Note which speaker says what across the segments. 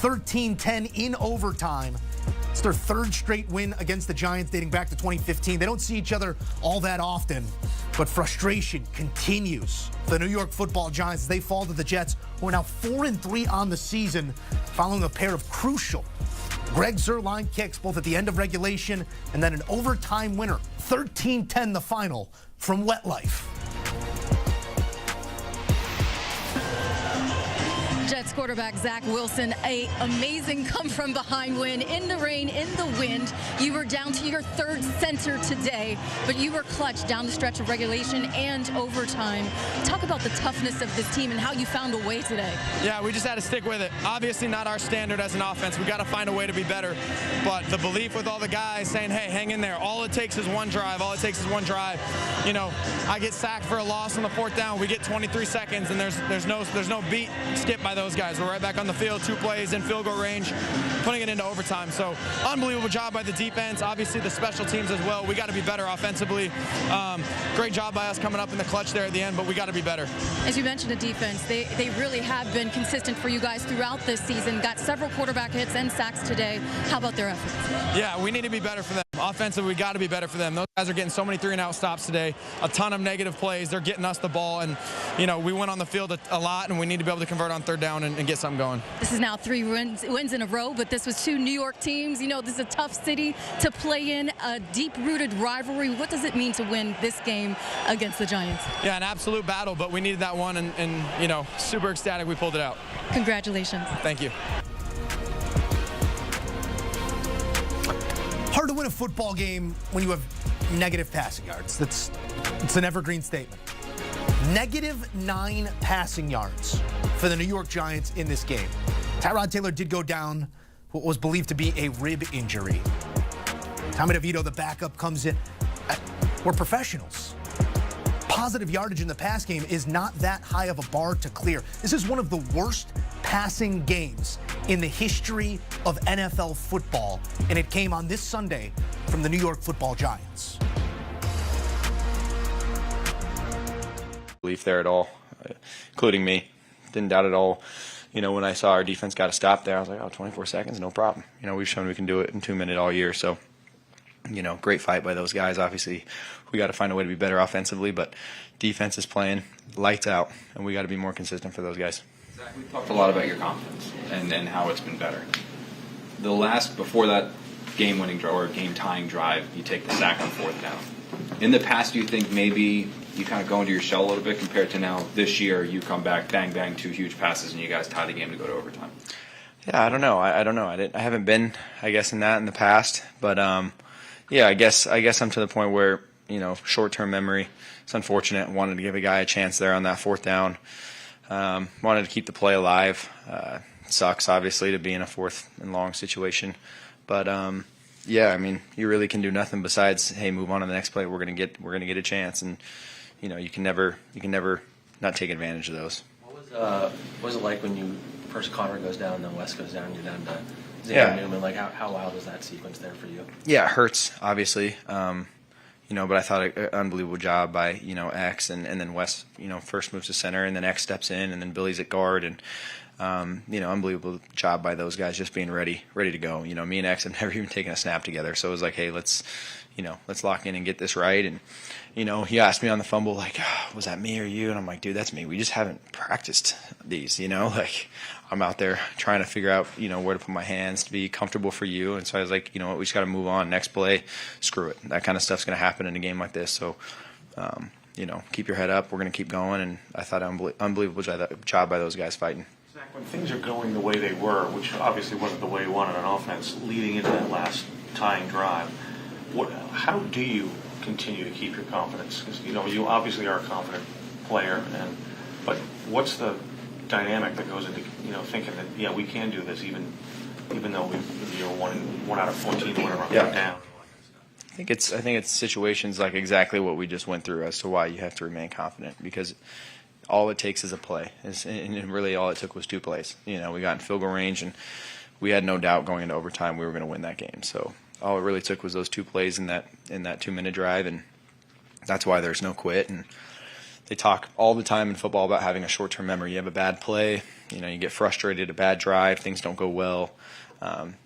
Speaker 1: 13-10 in overtime. It's their third straight win against the Giants dating back to 2015. They don't see each other all that often, but frustration continues for the New York Football Giants as they fall to the Jets, who are now 4-3 on the season, following a pair of crucial Greg Zuerlein kicks both at the end of regulation and then an overtime winner. 13-10 the final from Wet Life.
Speaker 2: Jets quarterback Zach Wilson, an amazing come-from-behind win in the rain, in the wind. You were down to your third center today, but you were clutch down the stretch of regulation and overtime. Talk about the toughness of this team and how you found a way today.
Speaker 3: Yeah, we just had to stick with it. Obviously not our standard as an offense. We got to find a way to be better. But the belief with all the guys saying, hey, hang in there. All it takes is one drive. All it takes is one drive. You know, I get sacked for a loss on the fourth down. We get 23 seconds, and there's no beat skip by those guys. We're right back on the field, 2 plays in field goal range, putting it into overtime. So unbelievable job by the defense. Obviously the special teams as well. We got to be better offensively. Great job by us coming up in the clutch there at the end, but we got to be better. As you mentioned, the defense, they really have been consistent for you guys throughout this season. Got several quarterback hits and sacks today. How about their efforts? Yeah, we need to be better for them. Offensively, we got to be better for them. Those guys are getting so many 3-and-out stops today. A ton of negative plays. They're getting us the ball, and you know, we went on the field a lot, and we need to be able to convert on third down and get something going. This is now 3 wins in a row, but this was 2 New York teams. You know, this is a tough city to play in, a deep-rooted rivalry. What does it mean to win this game against the Giants? Yeah, an absolute battle, but we needed that one, and you know, super ecstatic we pulled it out. Congratulations. Thank you.
Speaker 1: Hard to win a football game when you have negative passing yards. It's an evergreen statement. -9 passing yards for the New York Giants in this game. Tyrod Taylor did go down what was believed to be a rib injury. Tommy DeVito, the backup, comes in. We're professionals. Positive yardage in the pass game is not that high of a bar to clear. This is one of the worst passing games in the history of NFL football, and it came on this Sunday from the New York Football Giants.
Speaker 4: Belief there at all, including me. Didn't doubt at all. You know, when I saw our defense got a stop there, I was like, oh, 24 seconds, no problem. You know, we've shown we can do it in 2 minutes all year. So, you know, great fight by those guys. Obviously, we got to find a way to be better offensively, but defense is playing lights out, and we got to be more consistent for those guys.
Speaker 5: Zach, we talked a lot about your confidence and how it's been better. Before that game-winning or game-tying drive, you take the sack on fourth down. In the past, do you think maybe you kind of go into your shell a little bit compared to now this year, you come back, bang, bang, 2 huge passes, and you guys tie the game to go to overtime?
Speaker 4: Yeah, I don't know. I don't know. I haven't been, I guess, in that in the past. But, yeah, I guess I'm to the point where, you know, short-term memory. It's unfortunate. Wanted to give a guy a chance there on that fourth down. Wanted to keep the play alive. Sucks, obviously, to be in a 4th and long situation. But, yeah, I mean, you really can do nothing besides, hey, move on to the next play. We're gonna get a chance, and you know, you can never not take advantage of those.
Speaker 6: What was it like when first Connor goes down, then West goes down, you're down to Xavier Newman? Like, how wild was that sequence there for you?
Speaker 4: Yeah, it hurts, obviously. You know, but I thought an unbelievable job by, you know, X, and then West, you know, first moves to center, and then X steps in, and then Billy's at guard, and you know, unbelievable job by those guys just being ready to go. You know, me and X have never even taken a snap together, so it was like, hey, let's lock in and get this right. And you know, he asked me on the fumble, like, oh, was that me or you? And I'm like, dude, that's me. We just haven't practiced these, you know, like I'm out there trying to figure out, you know, where to put my hands to be comfortable for you. And so I was like, you know what, we just got to move on. Next play, screw it. That kind of stuff's going to happen in a game like this. So, you know, keep your head up. We're going to keep going. And I thought unbelievable job by those guys fighting.
Speaker 7: Zach, when things are going the way they were, which obviously wasn't the way you wanted on offense, leading into that last tying drive, how do you continue to keep your confidence? Because, you know, you obviously are a confident player, but what's the dynamic that goes into, you know, thinking that, yeah, we can do this even though you're one out of 14, whatever, down?
Speaker 4: I think it's situations like exactly what we just went through as to why you have to remain confident, because all it takes is a play, and really all it took was 2 plays. You know, we got in field goal range, and we had no doubt going into overtime we were going to win that game. So all it really took was those 2 plays in that 2-minute drive, and that's why there's no quit. And they talk all the time in football about having a short-term memory. You have a bad play, you get frustrated, a bad drive, things don't go well.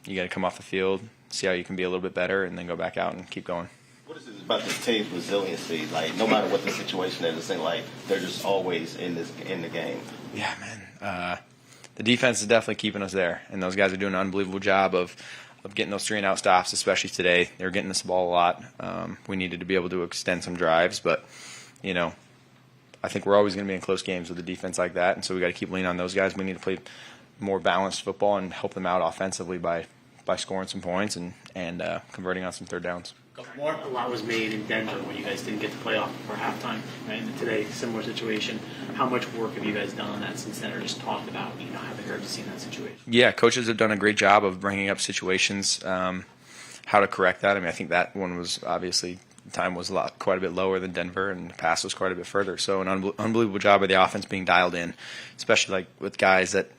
Speaker 4: You got to come off the field, see how you can be a little bit better, and then go back out and keep going.
Speaker 8: What is it about this team's resiliency? Like, no matter what the situation is, it seems like they're just always in the game.
Speaker 4: Yeah, man. The defense is definitely keeping us there, and those guys are doing an unbelievable job of getting those 3-and-out stops, especially today. They're getting us the ball a lot. We needed to be able to extend some drives, but, I think we're always going to be in close games with a defense like that, and so we got to keep leaning on those guys. We need to play more balanced football and help them out offensively by scoring some points and converting on some third downs.
Speaker 9: A lot was made in Denver when you guys didn't get to play off for halftime, right? And today, similar situation. How much work have you guys done on that since then, or just talked about, having heard to see in that situation?
Speaker 4: Yeah, coaches have done a great job of bringing up situations, how to correct that. I mean, I think that one was obviously time was quite a bit lower than Denver, and the pass was quite a bit further. So an unbelievable job of the offense being dialed in, especially like with guys that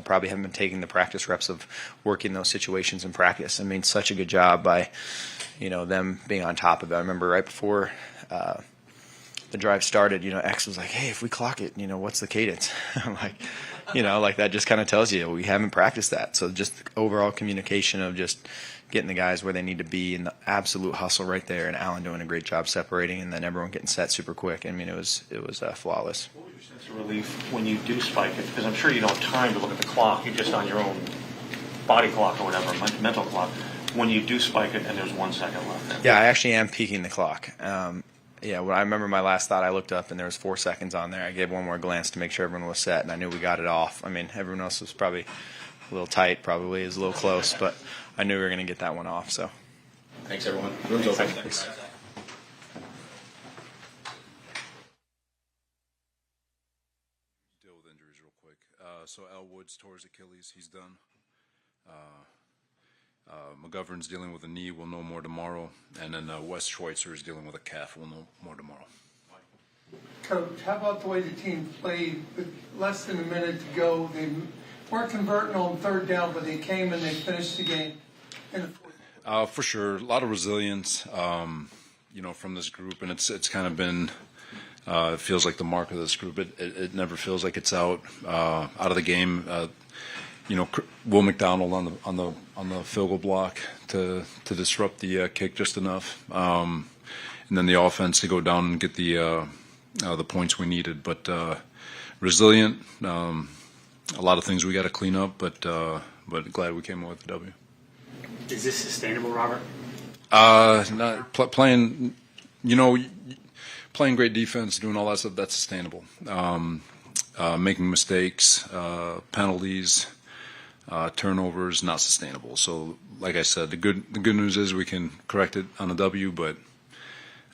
Speaker 4: probably haven't been taking the practice reps of working those situations in practice. I mean, such a good job by them being on top of it. I remember right before the drive started, X was like, hey, if we clock it, what's the cadence? I'm like, like that just kind of tells you we haven't practiced that. So just overall communication of just getting the guys where they need to be and the absolute hustle right there, and Allen doing a great job separating, and then everyone getting set super quick. I mean, it was flawless.
Speaker 7: What was your sense of relief when you do spike it? Because I'm sure you don't have time to look at the clock. You're just on your own body clock or whatever, mental clock. When you do spike it and there's 1 second left.
Speaker 4: Yeah, I actually am peeking the clock. When I remember my last thought, I looked up and there was 4 seconds on there. I gave one more glance to make sure everyone was set, and I knew we got it off. I mean, everyone else was probably a little tight, probably is a little close, but I knew we were going to get that one off. So,
Speaker 5: Thanks, everyone. Room's open.
Speaker 4: Thanks.
Speaker 10: Deal with injuries real quick. So Al Woods tore his Achilles. He's done. McGovern's dealing with a knee. We'll know more tomorrow. And then Wes Schweitzer is dealing with a calf. We'll know more tomorrow.
Speaker 11: Coach, how about the way the team played with less than a minute to go? They weren't converting on third down, but they came and they finished the game in the fourth.
Speaker 10: For sure. A lot of resilience, from this group. And it's kind of been, it feels like the mark of this group. It never feels like it's out of the game. Will McDonald on the field goal block to disrupt the kick just enough, and then the offense to go down and get the points we needed. But resilient, a lot of things we got to clean up, but glad we came away with the W.
Speaker 9: Is this sustainable, Robert?
Speaker 10: Not playing, playing great defense, doing all that stuff. That's sustainable. Making mistakes, penalties. Turnovers, not sustainable. So, like I said, the good news is we can correct it on a W, but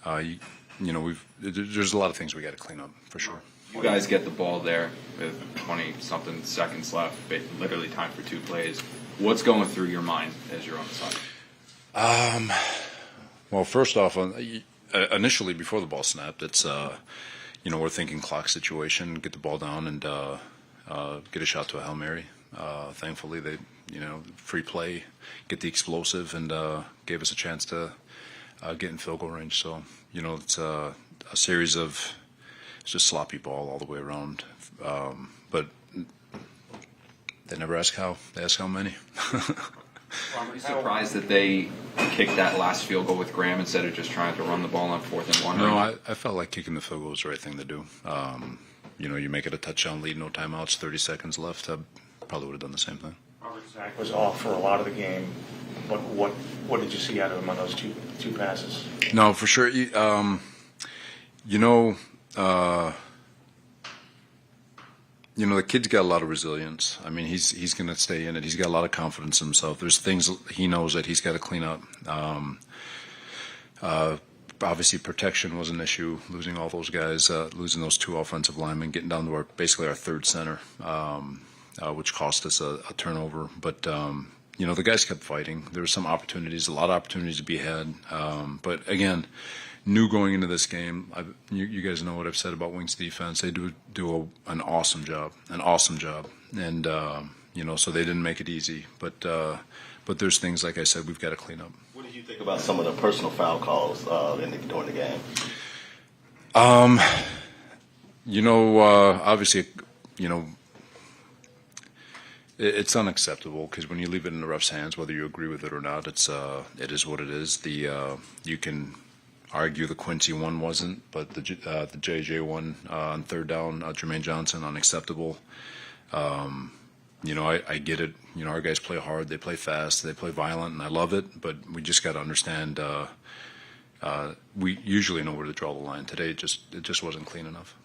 Speaker 10: there's a lot of things we got to clean up for sure.
Speaker 5: You guys get the ball there with 20-something seconds left, literally time for 2 plays. What's going through your mind as you're on the side?
Speaker 10: Well, first off, initially before the ball snapped, it's we're thinking clock situation, get the ball down and get a shot to a Hail Mary. Thankfully, they, free play, get the explosive, and gave us a chance to get in field goal range. So, it's a series of just sloppy ball all the way around. But they never ask how; they ask how many.
Speaker 5: Are you surprised that they kicked that last field goal with Graham instead of just trying to run the ball on 4th and 1?
Speaker 10: No, I felt like kicking the field goal was the right thing to do. You make it a touchdown lead, no timeouts, 30 seconds left. Probably would have done the same thing.
Speaker 7: Robert Zach was off for a lot of the game, but what did you see out of him on those two passes?
Speaker 10: No, for sure. The kid's got a lot of resilience. I mean, he's going to stay in it. He's got a lot of confidence in himself. There's things he knows that he's got to clean up. Obviously, protection was an issue. Losing all those guys, losing those 2 offensive linemen, getting down to basically our 3rd center. Which cost us a turnover. But, the guys kept fighting. There were some opportunities, a lot of opportunities to be had. But, again, knew going into this game, you guys know what I've said about Wings defense. They do an awesome job. And, so they didn't make it easy. But there's things, like I said, we've got to clean up.
Speaker 8: What did you think about some of the personal foul calls during the game?
Speaker 10: Obviously, it's unacceptable because when you leave it in the ref's hands, whether you agree with it or not, it is what it is. You can argue the Quincy one wasn't, but the JJ one on third down, Jermaine Johnson, unacceptable. I get it. Our guys play hard, they play fast, they play violent, and I love it. But we just got to understand. We usually know where to draw the line. Today, it just wasn't clean enough.